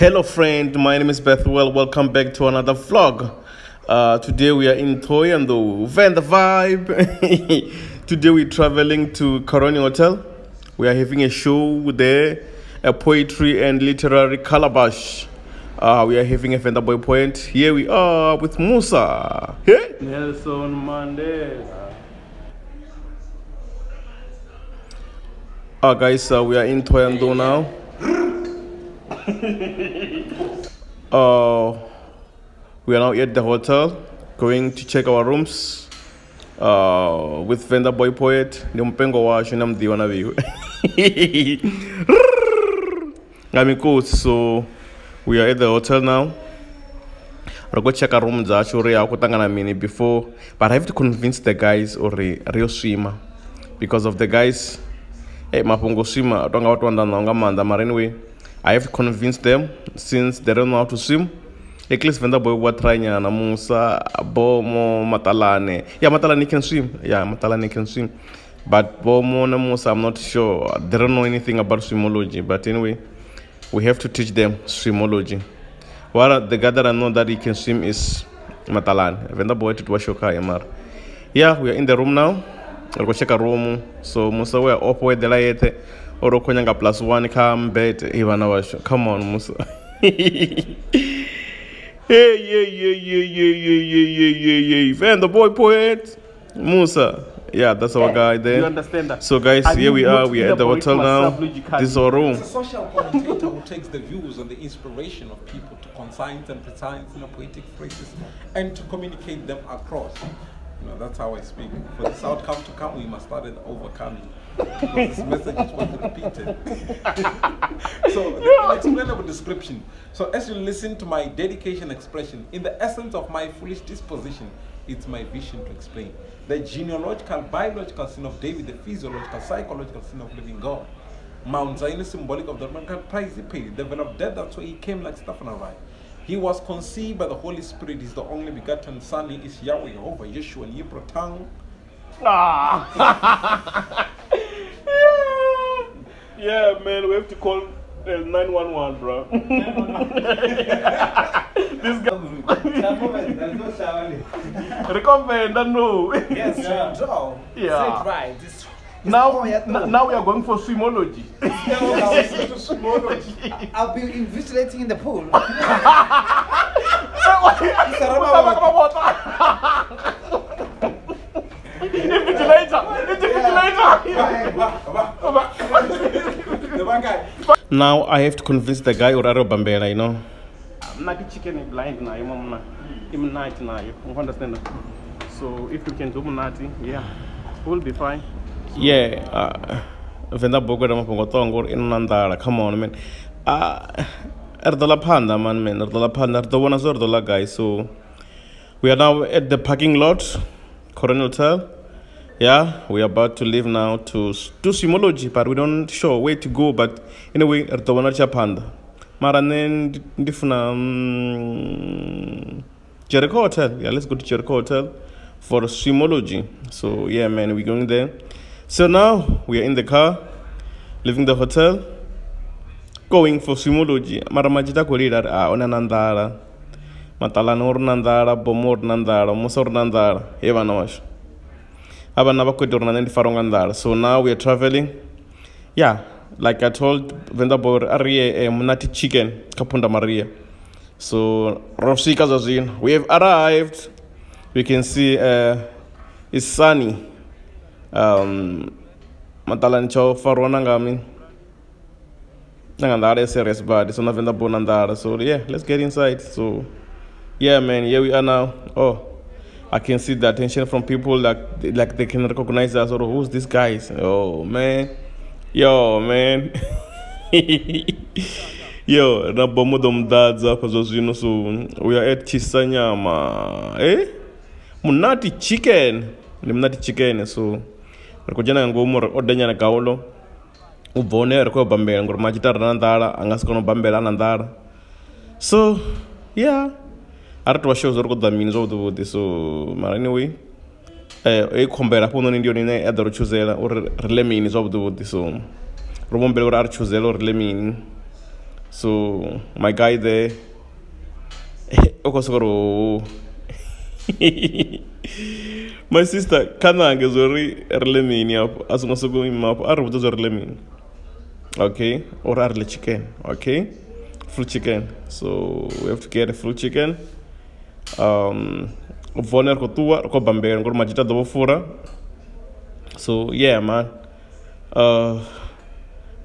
Hello friend, my name is Bethwell. Welcome back to another vlog. Today we are in Toyando, Venda vibe. Today we're traveling to Coroni Hotel. We are having a show there, a poetry and literary calabash. We are having a Vendaboy poet. Here we are with Musa. Hey? Nelson Mandela. Guys, we are in Toyando now. We are now at the hotel, going to check our rooms with Vendaboy poet. So we are at the hotel now. I'll go check our rooms before, but I have to convince the guys or real swimmer because of the guys. Hey, mapongo swimmer, don't go to anyway. I have to convince them since they don't know how to swim. At least Vendaboy was trying Musa, Bomo, Matalane. Yeah, Matalane can swim. Yeah, Matalane can swim. But Bomo and Musa, I'm not sure. They don't know anything about swimology. But anyway, we have to teach them swimology. What the guy that I know that he can swim is Matalane. Vendaboy to Washoka Yamar. Yeah, we are in the room now. I'll go check a room. So Musa, we are up with the light. Or +1 come bed Ivana. Come on, Musa. Hey, Vendaboy poet. Musa. Yeah, that's our guy there. You understand that? So guys, here we are. We are at the hotel now. This is our room. It's a social commentator who takes the views and the inspiration of people to concise and precise poetic phrases and to communicate them across. You know, that's how I speak. For this outcome to come, we must start with overcoming. Because this message is what repeated. So, an explainable description. So, as you listen to my dedication expression, in the essence of my foolish disposition, it's my vision to explain the genealogical, biological sin of David, the physiological, psychological sin of living God. Mount Zion is symbolic of the mankind price he paid, developed death, that's why he came like Stephen arrived. He was conceived by the Holy Spirit. He's the only begotten Son. He is Yahweh, Jehovah, Yeshua, and Yibrotang. Yeah, man, we have to call 911, bro. This guy. Recommend, no. Yes, yeah. Say it right. Now we are going for swimology. I'll be invigilating in the pool. Now I have to convince the guy or Bambera, you know. I'm not chicken is blind now. I'm not now. You understand that? So if you can do Munati, yeah, we'll be fine. Yeah, Vendaboy in Nandara. Come on, man. Erdola Panda, man. Erdola Panda, the one Erdola guy. So we are now at the parking lot, Coroni Hotel. Yeah, we are about to leave now to do swimology, but we don't show where to go. But anyway, Erdola Panda. Maranen different Jericho Hotel. Yeah, let's go to Jericho Hotel for swimology. So yeah, man, we're going there. So now we are in the car, leaving the hotel, going for swimology. Maramajita Korida Onanandara, Matalane or Nandara, Bomo Nandara, Musa Nandara, Evanosh. Abanabakudornan. So now we are traveling. Yeah, like I told Vendaboy, Arie Munati chicken, Kapunda Maria. So Rosika Zazin, we have arrived. We can see it's sunny. Matalane Chow Faronangami Nangandara serious bad. So nothing Bonandara. So yeah, let's get inside. So yeah, man, here we are now. Oh, I can see the attention from people like they can recognize us. Or who's this guy? Oh man. Yo man. Yo, na Bomo dom dadza cause you know so we are at Chisanyama. Munati chicken. Munati chicken so Kujana ngomo odenya na kaulo ubone reko bambela ngor majita nandara angas kono bambela nandara. So yeah, arto shows reko the means of the wood. So anyway, kombera pono ndio nine adoro chuzela or rele means of the wood. So romombelo ar chuzela or rele mean So my guy there okosokoro my sister kanange zori relemini hapo asungosuku imapo arubutsa zori relemini. Okay, or arle chicken. Okay, full chicken. So we have to get a full chicken. Voner ko tua ko bamber ngor majita do fura. So yeah man.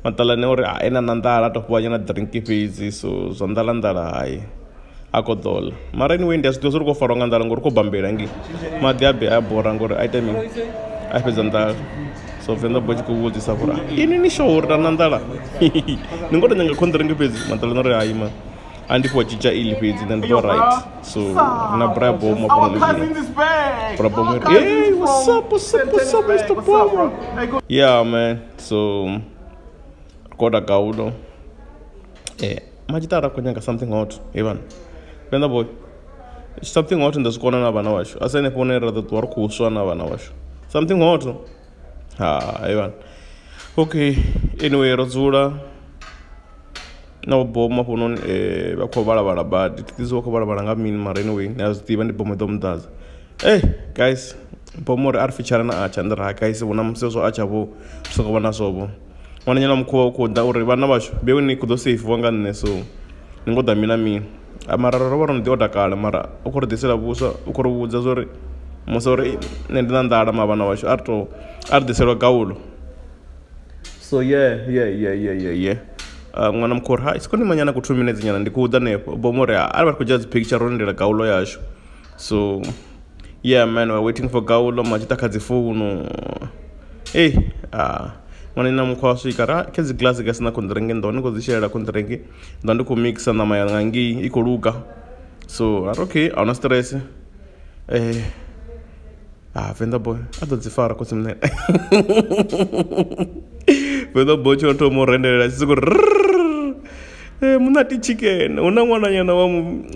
Matalane ore ena nandala to kwa yana drinki pizzi so zondala ndala ai akodol. Mara anyway ndas do ko faronga ndala ngor ko bambera ngi. Madiabe abora ngor item. Ai pezanda. So Vendaboy ko wodi safura. Ini ni show nandala. Ningoda nyanga kondrinki pizzi Matalane ore ai man. And for chicha ili pizzi then do right. So na Bomo from Bomo. Hey, what's up, Mr. Bomo? Yeah, man. So koda gaudo. Majitara kunyanga something hot. Even Vendaboy. Something hot in the corner na bana washo. Asane pone rather to work uswa na bana washo. Something hot. Even. Okay. Anyway, Rozura. Na Bomo ponon bakobala bala bad. This bakobala bala ngamin mara anyway. As even the Bomo domdaz. Hey guys, Bomo ar feature na achandra guys wona mseso achabo so bana sobo. Wana nyana mko ko da uri bana basho. Bewe ni kudo safe wanga ne so. Ngoda mina mi. Amara roboro ndi oda kala mara. Ukoro desela busa, ukoro buza zore. Mosore nenda ndara mabana basho. Ar desela gaulo. So yeah. Mwana mkora isikoni manyana ku 2 minutes nyana ndikuda nepo Bomore ari bari kujudge picture rondera gaulo yasho. So yeah man, we're waiting for gaulo majita kazifuno. Hey mwana ina mkwaso ikara kezi glass gasina kondrenge ndoni kozishera kondrenge ndandi ku mixa na mayangangi ikoluka. So okay ana stress Vendaboy adozifara kosimne Vendaboy chonto mo rendera siko munati chicken una mwana nyana wa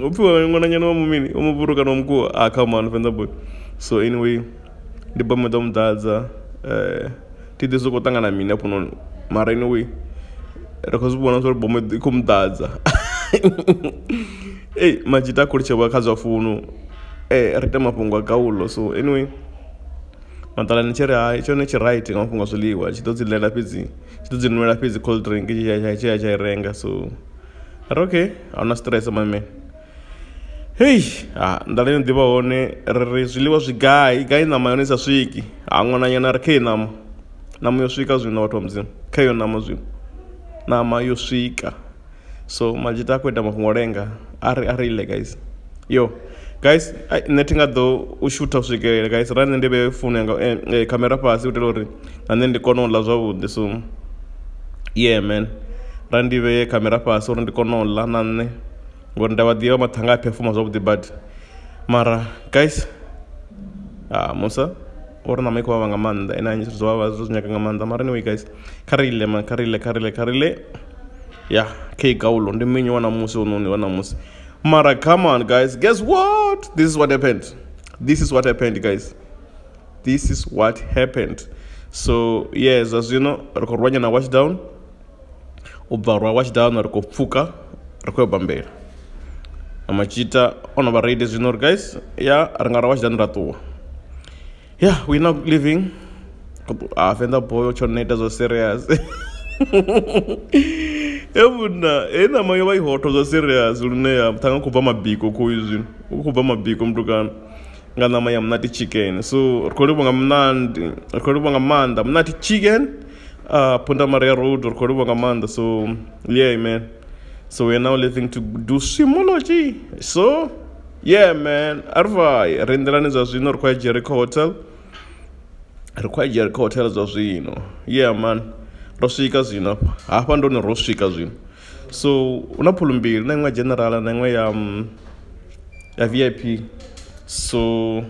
upiwa mwana nyana wa mumini umuburuka no mkuu come on Vendaboy. So anyway the Bomo domdaza tidezo kotanga na mina puno mara anyway rakazubona so Bomo ikumdaza majita kuricha wakaza funo rita mapungwa gaulo. So anyway Matalane chere ai chone right ngapungwa soliwa chitodzilela pizzi chitodzinwela pizzi cold drink chiya renga. So okay ana stress my man. Hey ndaleni ndiba one reziliwa zvigai gai na mayonnaise swiki angona nyana rke namo yoswika zvino watu mzima kayo namo zvino nama yoswika. So majita kwenda mafungorenga ari ile guys. Yo guys netinga do ushuta uswike guys rani ndebe phone yanga camera pasi utelori and then ndikono la zwabude. So yeah man randi be camera pasi uri ndikono la nanne ngonda wadiwa matanga performance of the bad mara guys Musa ora na meko wanga manda ina nyizo wazunyaka ngamanda mara anyway guys karile man karile yeah ke gaulo ndiminyo wana Musa unoni wana Musa mara. Come on guys, guess what? This is what happened guys. This is what happened. So yes, as you know rekorwanya na wash down ubarwa wash down rekofuka rekwe bambera amachita ono ba readers you know guys. Yeah arangara wash down ratuwa. Yeah we now living Vendaboy choneta zo serious Ebuna ena mayo bai hoto zo serious ulune ya tanga kuba mabiko ko yuzin kuba mabiko mtukana ngana maya mnati chicken. So rekorwa ngamanda mnati chicken Ponda Maria Road rekorwa ngamanda. So yeah man, so we're now living to do simology. So yeah man, arvai rendelani za zino kwa Jericho hotel za zino. Yeah man, rosika zino hapa ndo ni rosika zino. So unapulumbiri na ngwa general na ngwa ya VIP. So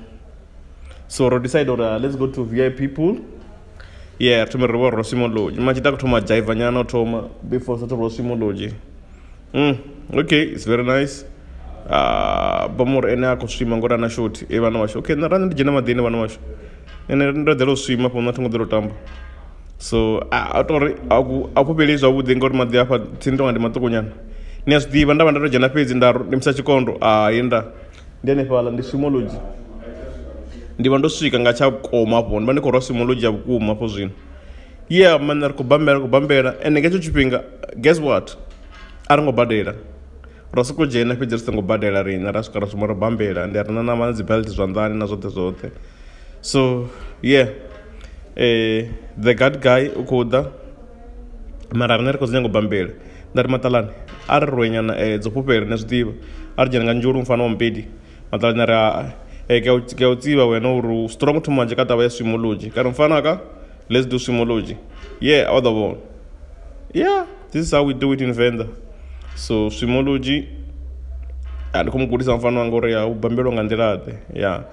we decide let's go to VIP pool. Yeah, tumerewa rosimology majita kutuma jaiva nyana toma before sato rosimology. Okay, it's very nice. Bamor ena ko swima ngora na shoot evana washo. Okay, na randa jina madini wana washo. Ena ndero swima po natungo dero tamba. So atori aku peleza ubu dengor madia pa tindo ngade matoko nyana. Niyazdiva ndava ndarojana pedzi ndimisa chikondo enda ndiane pala ndi swimology ndiva ndosvika nga chakoma apo ndiva ndikorwa swimology ya vukuma apo zvino yeah man ari kubambela ende ngecho chipinga guess what ari ngobhadhela rasikojena pedzi risingobhadhela rina rasvika rasvimo robhambela ndi arina na dzibelt zvanzani na zvote so yeah the guard guy ukuda mara ari neriko zinyangobhambela ndari Matalane ari rwenyana dzopuperi nezvidiva ari jena nga njuru mufana wa mpedi Matalane ari kautsiva wena uri strong too much katava ya swimology kari mufana aka let's do swimology yeah other one yeah this is how we do it in Venda so swimology andikumugudisa mufana wanga uri ubhambelwa nga ndirade yeah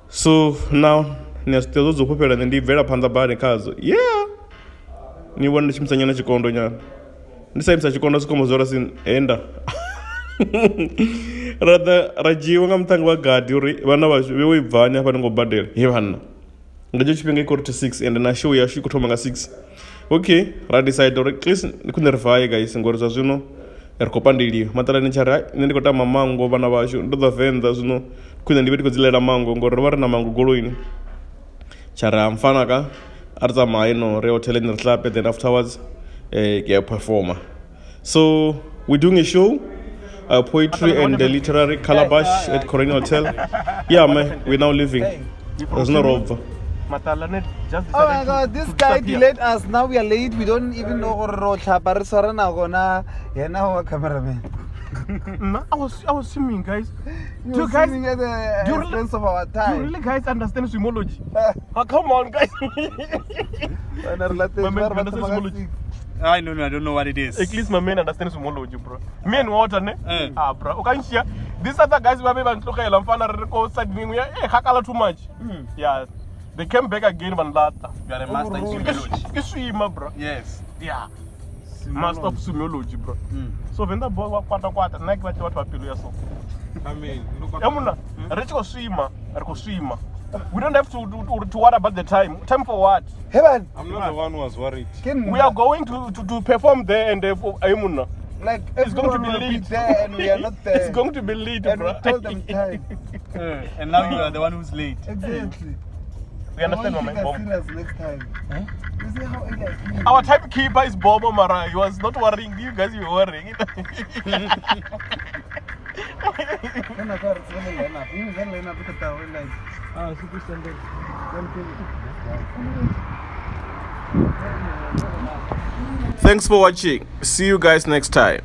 so now niyazitezo dzopupera ndibvela phanza bari kazo yeah niwona ndichimisa nyana chikondo nyana ndisaimisa chikondo sikomozora sin enda rajiwa nga mutangi wa gadi uri vana vasho vewoibvani apa ndingobhadhela he vana ngacho chipinga ikori to 6 and na show yasho ikutoma nga 6 okay radecide uri please ndikune rivhaye guys ngori zva zvino rikopandiliwa Matalane chari nendikotama mango vana vasho ndodza Venda zvino kune ndive ndikodzilela mango ngori riva rina mango goloini chari amufana ka ari tsamhaino rehoteleni rihlape then afterwards performer so we're doing a show poetry and literary calabash at Corona Hotel yeah man we're now leaving there's no rover Matalane just decided oh my god this guy delayed us now we are late we don't even know ro tlhapa re swara na gona yena wa cameraman I was swimming guys do you guys at the expense of our time do you really guys understand swimology come on guys I don't know what it is. At least my man understands swimology, bro. Me and water, ne? Bro. Okay, share. These other guys were maybe look at Lamfana side me. Hakala too much. Yeah. They came back again one lot. You are a master in swimology. You swimmer, bro. Yes. Yeah. Master of swimology, bro. So Vendaboy wa kwata na kwa watu wapilu yaso. I mean, look at Yamuna, Richo swimmer, Richo swimmer. We don't have to worry about the time. Time for what? Heaven. I'm not the one who was worried. We are going to perform there and Ayumuna. Like it's going to be late there and we are not there. It's going to be late, and bro. we told them time. And now you are the one who's late. Exactly. We understand, my Bomo. Next time. You see how like our timekeeper is Bomo Mara. He was not worrying. You guys were worrying. Thanks for watching. See you guys next time.